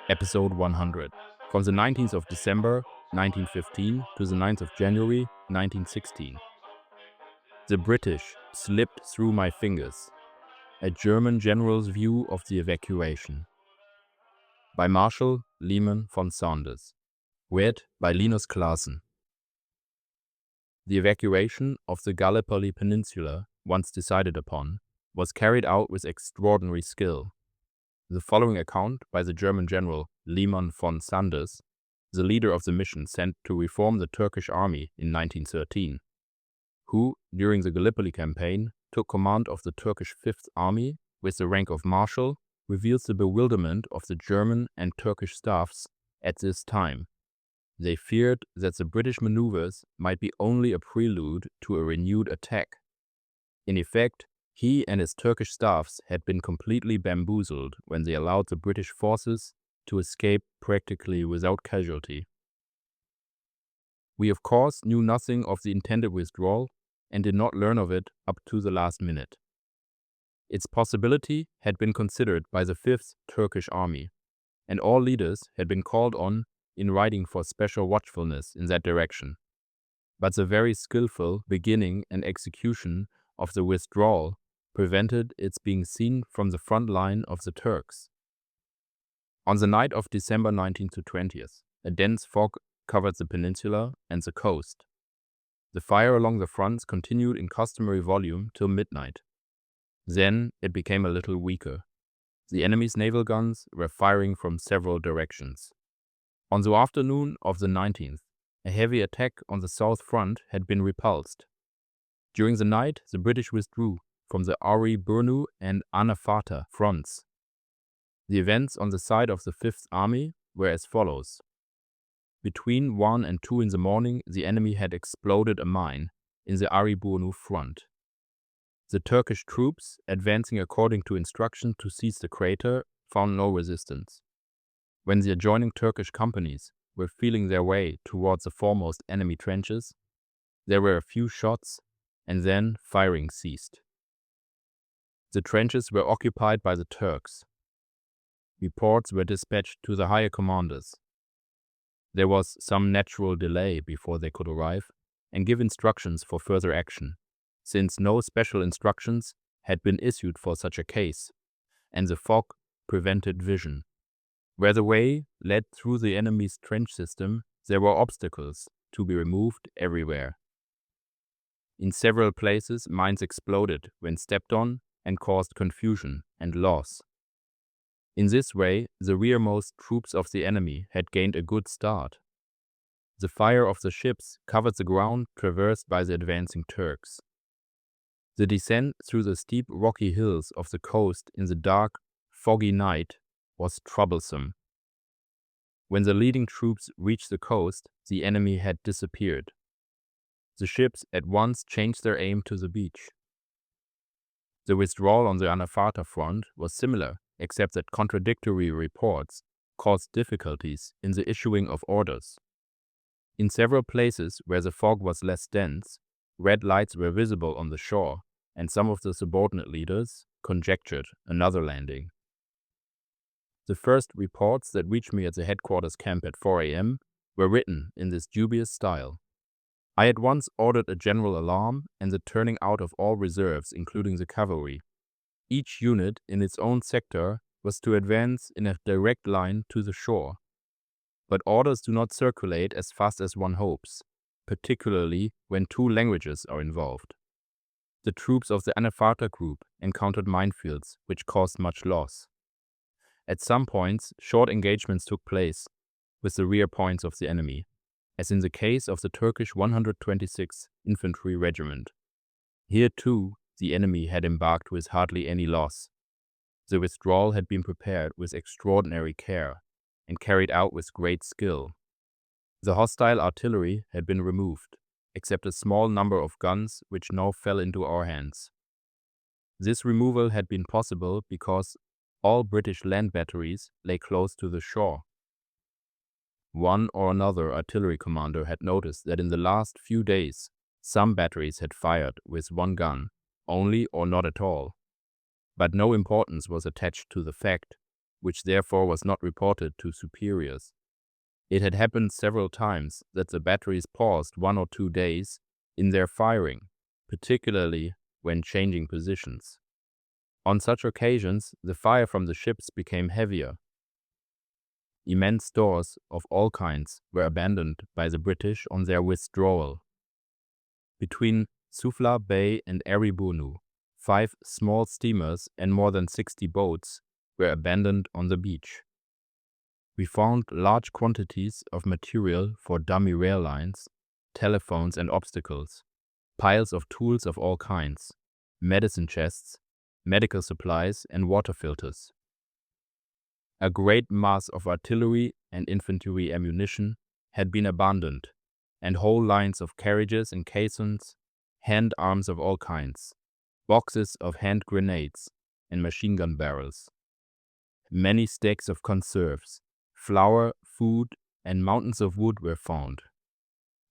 Episode 100, from the 19th of December 1915 to the 9th of January 1916. The British slipped through my fingers. A German general's view of the evacuation. By Marshal, Liman von Saunders. Read by Linus Claassen. The evacuation of the Gallipoli Peninsula, once decided upon, was carried out with extraordinary skill. The following account by the German general Liman von Saunders, the leader of the mission sent to reform the Turkish Army in 1913, who, during the Gallipoli campaign, took command of the Turkish 5th Army with the rank of Marshal, reveals the bewilderment of the German and Turkish staffs at this time. They feared that the British manoeuvres might be only a prelude to a renewed attack. In effect, he and his Turkish staffs had been completely bamboozled when they allowed the British forces to escape practically without casualty. We of course knew nothing of the intended withdrawal and did not learn of it up to the last minute. Its possibility had been considered by the 5th Turkish Army, and all leaders had been called on in writing for special watchfulness in that direction. But the very skillful beginning and execution of the withdrawal prevented its being seen from the front line of the Turks. On the night of December 19th to 20th, a dense fog covered the peninsula and the coast. The fire along the fronts continued in customary volume till midnight. Then it became a little weaker. The enemy's naval guns were firing from several directions. On the afternoon of the 19th, a heavy attack on the south front had been repulsed. During the night, the British withdrew from the Ari Burnu and Anafata fronts. The events on the side of the 5th Army were as follows. Between 1 and 2 in the morning, the enemy had exploded a mine in the Ari Burnu front. The Turkish troops, advancing according to instruction to seize the crater, found no resistance. When the adjoining Turkish companies were feeling their way towards the foremost enemy trenches, there were a few shots, and then firing ceased. The trenches were occupied by the Turks. Reports were dispatched to the higher commanders. There was some natural delay before they could arrive and give instructions for further action, since no special instructions had been issued for such a case, and the fog prevented vision. Where the way led through the enemy's trench system, there were obstacles to be removed everywhere. In several places, mines exploded when stepped on and caused confusion and loss. In this way, the rearmost troops of the enemy had gained a good start. The fire of the ships covered the ground traversed by the advancing Turks. The descent through the steep rocky hills of the coast in the dark, foggy night was troublesome. When the leading troops reached the coast, the enemy had disappeared. The ships at once changed their aim to the beach. The withdrawal on the Anafata front was similar, except that contradictory reports caused difficulties in the issuing of orders. In several places where the fog was less dense, red lights were visible on the shore, and some of the subordinate leaders conjectured another landing. The first reports that reached me at the headquarters camp at 4 a.m. were written in this dubious style. I at once ordered a general alarm and the turning out of all reserves, including the cavalry. Each unit in its own sector was to advance in a direct line to the shore. But orders do not circulate as fast as one hopes, particularly when two languages are involved. The troops of the Anafata group encountered minefields which caused much loss. At some points, short engagements took place with the rear points of the enemy, as in the case of the Turkish 126th Infantry Regiment. Here too, the enemy had embarked with hardly any loss. The withdrawal had been prepared with extraordinary care and carried out with great skill. The hostile artillery had been removed, except a small number of guns which now fell into our hands. This removal had been possible because all British land batteries lay close to the shore. One or another artillery commander had noticed that in the last few days, some batteries had fired with one gun, only or not at all. But no importance was attached to the fact which therefore was not reported to superiors. It had happened several times that the batteries paused 1 or 2 days in their firing, particularly when changing positions. On such occasions, the fire from the ships became heavier. Immense stores of all kinds were abandoned by the British on their withdrawal. Between Sufla Bay and Eribunu, 5 small steamers and more than 60 boats were abandoned on the beach. We found large quantities of material for dummy rail lines, telephones and obstacles, piles of tools of all kinds, medicine chests, medical supplies and water filters. A great mass of artillery and infantry ammunition had been abandoned, and whole lines of carriages and caissons, hand arms of all kinds, boxes of hand grenades and machine gun barrels. Many stacks of conserves, flour, food, and mountains of wood were found.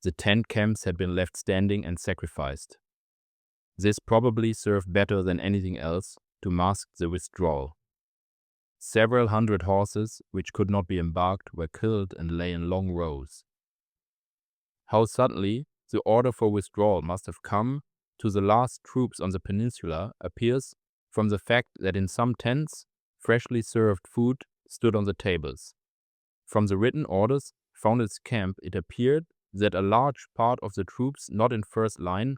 The tent camps had been left standing and sacrificed. This probably served better than anything else to mask the withdrawal. Several hundred horses, which could not be embarked, were killed and lay in long rows. How suddenly the order for withdrawal must have come to the last troops on the peninsula appears from the fact that in some tents, freshly served food stood on the tables. From the written orders found at the camp, it appeared that a large part of the troops not in first line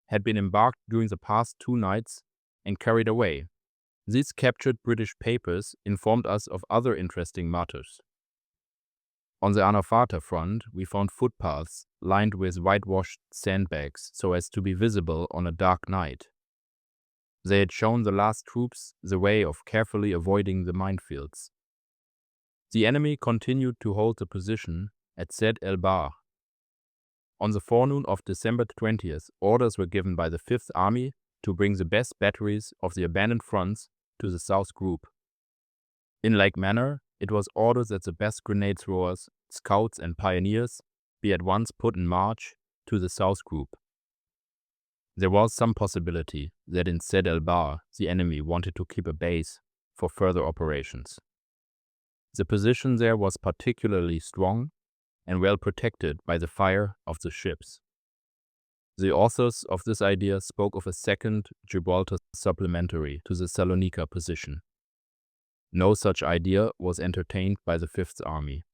had been embarked during the past 2 nights and carried away. These captured British papers informed us of other interesting matters. On the Anafata front, we found footpaths lined with whitewashed sandbags so as to be visible on a dark night. They had shown the last troops the way of carefully avoiding the minefields. The enemy continued to hold the position at Sed el Bahr. On the forenoon of December 20th, orders were given by the 5th Army to bring the best batteries of the abandoned fronts to the South Group. In like manner, it was ordered that the best grenade throwers, scouts and pioneers be at once put in march to the South Group. There was some possibility that in Sed el Bahr the enemy wanted to keep a base for further operations. The position there was particularly strong and well protected by the fire of the ships. The authors of this idea spoke of a second Gibraltar supplementary to the Salonika position. No such idea was entertained by the 5th Army.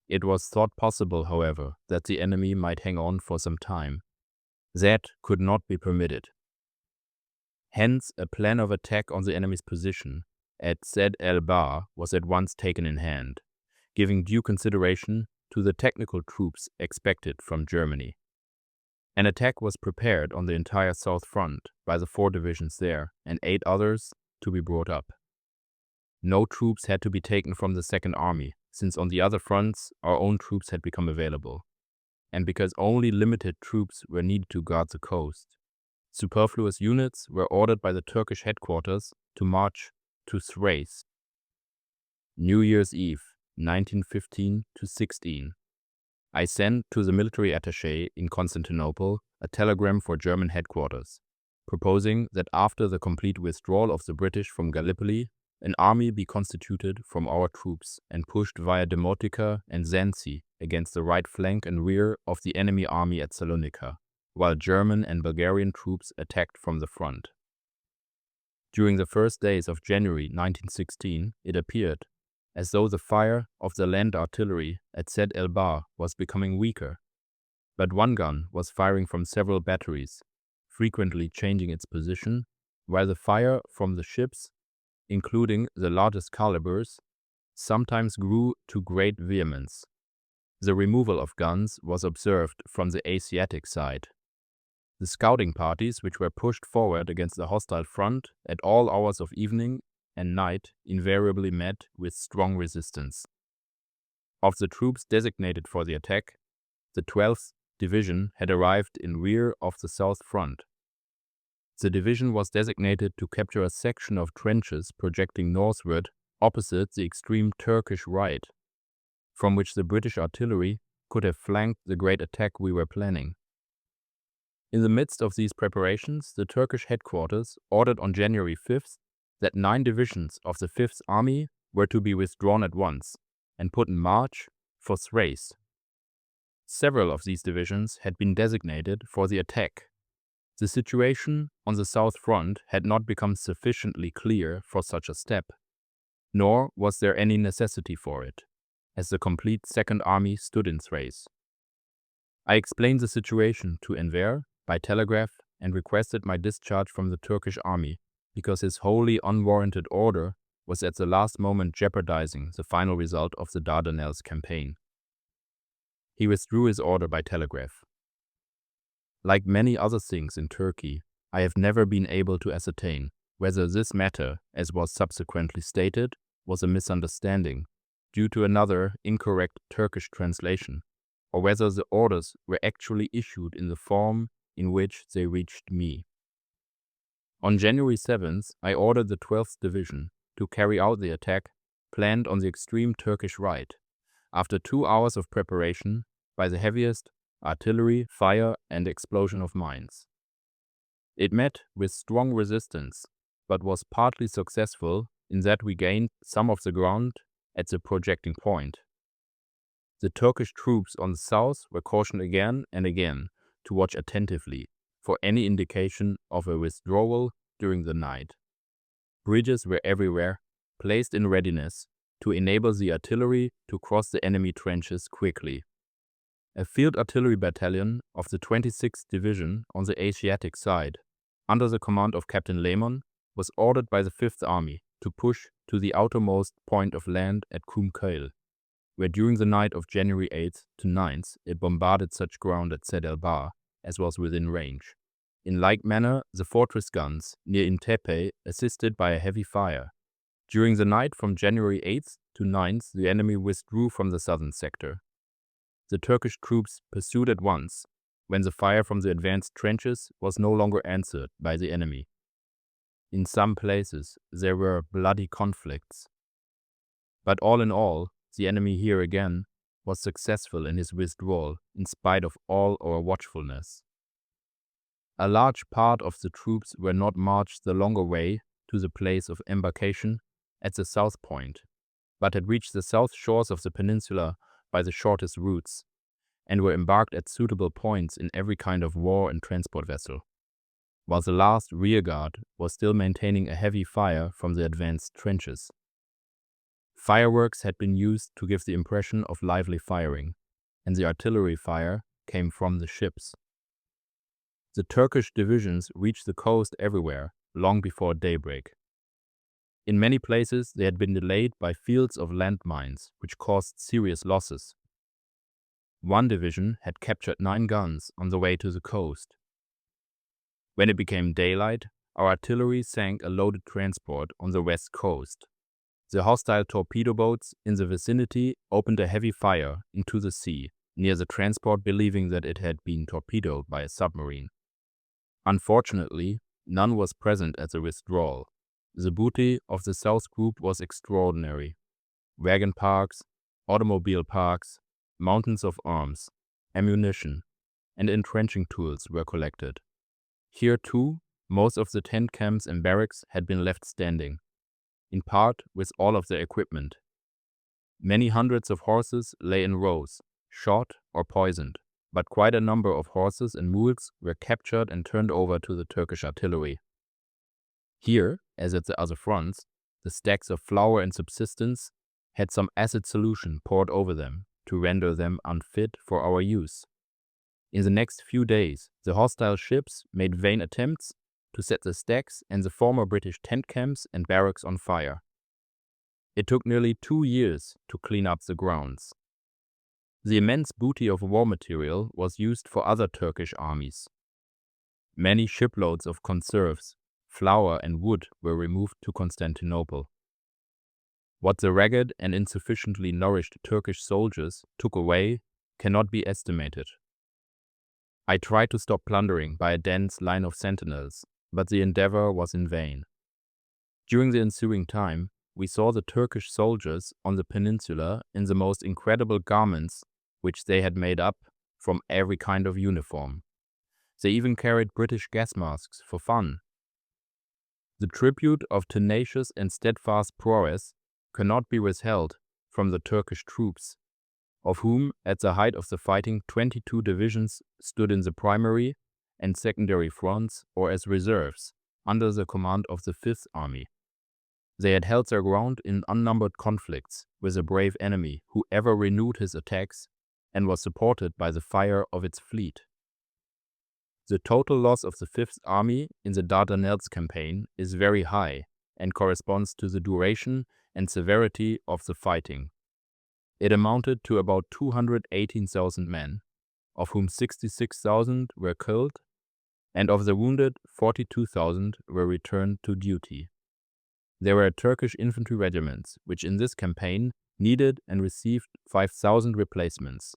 It was thought possible, however, that the enemy might hang on for some time. That could not be permitted. Hence, a plan of attack on the enemy's position at Sed el Bahr was at once taken in hand, giving due consideration to the technical troops expected from Germany. An attack was prepared on the entire South Front by the 4 divisions there and 8 others to be brought up. No troops had to be taken from the 2nd Army, since on the other fronts our own troops had become available, and because only limited troops were needed to guard the coast. Superfluous units were ordered by the Turkish headquarters to march to Thrace. New Year's Eve, 1915-16. I sent to the military attaché in Constantinople a telegram for German headquarters, proposing that after the complete withdrawal of the British from Gallipoli, an army be constituted from our troops and pushed via Demotica and Zanzi against the right flank and rear of the enemy army at Salonika, while German and Bulgarian troops attacked from the front. During the first days of January 1916, it appeared as though the fire of the land artillery at Sed el Bahr was becoming weaker, but one gun was firing from several batteries, frequently changing its position, while the fire from the ships, including the largest calibers, sometimes grew to great vehemence. The removal of guns was observed from the Asiatic side. The scouting parties, which were pushed forward against the hostile front at all hours of evening and night, invariably met with strong resistance. Of the troops designated for the attack, the 12th Division had arrived in rear of the South Front. The division was designated to capture a section of trenches projecting northward opposite the extreme Turkish right, from which the British artillery could have flanked the great attack we were planning. In the midst of these preparations, the Turkish headquarters ordered on January 5th that 9 divisions of the 5th Army were to be withdrawn at once and put in march for Thrace. Several of these divisions had been designated for the attack. The situation on the south front had not become sufficiently clear for such a step, nor was there any necessity for it, as the complete Second Army stood in Thrace. I explained the situation to Enver by telegraph and requested my discharge from the Turkish army because his wholly unwarranted order was at the last moment jeopardizing the final result of the Dardanelles campaign. He withdrew his order by telegraph. Like many other things in Turkey, I have never been able to ascertain whether this matter, as was subsequently stated, was a misunderstanding due to another incorrect Turkish translation, or whether the orders were actually issued in the form in which they reached me. On January 7th, I ordered the 12th Division to carry out the attack planned on the extreme Turkish right, after 2 hours of preparation by the heaviest artillery, fire, and explosion of mines. It met with strong resistance, but was partly successful in that we gained some of the ground at the projecting point. The Turkish troops on the south were cautioned again and again to watch attentively for any indication of a withdrawal during the night. Bridges were everywhere placed in readiness to enable the artillery to cross the enemy trenches quickly. A field artillery battalion of the 26th Division on the Asiatic side, under the command of Captain Liman, was ordered by the 5th Army to push to the outermost point of land at Kumkale, where during the night of January 8th to 9th it bombarded such ground at Sed el Bahr as was within range. In like manner, the fortress guns near Intepe assisted by a heavy fire. During the night from January 8th to 9th, the enemy withdrew from the southern sector. The Turkish troops pursued at once, when the fire from the advanced trenches was no longer answered by the enemy. In some places, there were bloody conflicts. But all in all, the enemy here again was successful in his withdrawal in spite of all our watchfulness. A large part of the troops were not marched the longer way to the place of embarkation at the south point, but had reached the south shores of the peninsula by the shortest routes, and were embarked at suitable points in every kind of war and transport vessel, while the last rearguard was still maintaining a heavy fire from the advanced trenches. Fireworks had been used to give the impression of lively firing, and the artillery fire came from the ships. The Turkish divisions reached the coast everywhere long before daybreak. In many places they had been delayed by fields of landmines, which caused serious losses. One division had captured 9 guns on the way to the coast. When it became daylight, our artillery sank a loaded transport on the west coast. The hostile torpedo boats in the vicinity opened a heavy fire into the sea near the transport, believing that it had been torpedoed by a submarine. Unfortunately, none was present at the withdrawal. The booty of the South Group was extraordinary. Wagon parks, automobile parks, mountains of arms, ammunition, and entrenching tools were collected. Here too, most of the tent camps and barracks had been left standing, in part with all of their equipment. Many hundreds of horses lay in rows, shot or poisoned, but quite a number of horses and mules were captured and turned over to the Turkish artillery. Here, as at the other fronts, the stacks of flour and subsistence had some acid solution poured over them to render them unfit for our use. In the next few days, the hostile ships made vain attempts to set the stacks and the former British tent camps and barracks on fire. It took nearly 2 years to clean up the grounds. The immense booty of war material was used for other Turkish armies. Many shiploads of conserves, flour and wood were removed to Constantinople. What the ragged and insufficiently nourished Turkish soldiers took away cannot be estimated. I tried to stop plundering by a dense line of sentinels, but the endeavor was in vain. During the ensuing time, we saw the Turkish soldiers on the peninsula in the most incredible garments which they had made up from every kind of uniform. They even carried British gas masks for fun. The tribute of tenacious and steadfast prowess cannot be withheld from the Turkish troops, of whom at the height of the fighting 22 divisions stood in the primary and secondary fronts or as reserves under the command of the Fifth Army. They had held their ground in unnumbered conflicts with a brave enemy who ever renewed his attacks and was supported by the fire of its fleet. The total loss of the Fifth Army in the Dardanelles campaign is very high and corresponds to the duration and severity of the fighting. It amounted to about 218,000 men, of whom 66,000 were killed, and of the wounded 42,000 were returned to duty. There were Turkish infantry regiments, which in this campaign needed and received 5,000 replacements.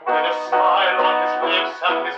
With a smile on his lips and his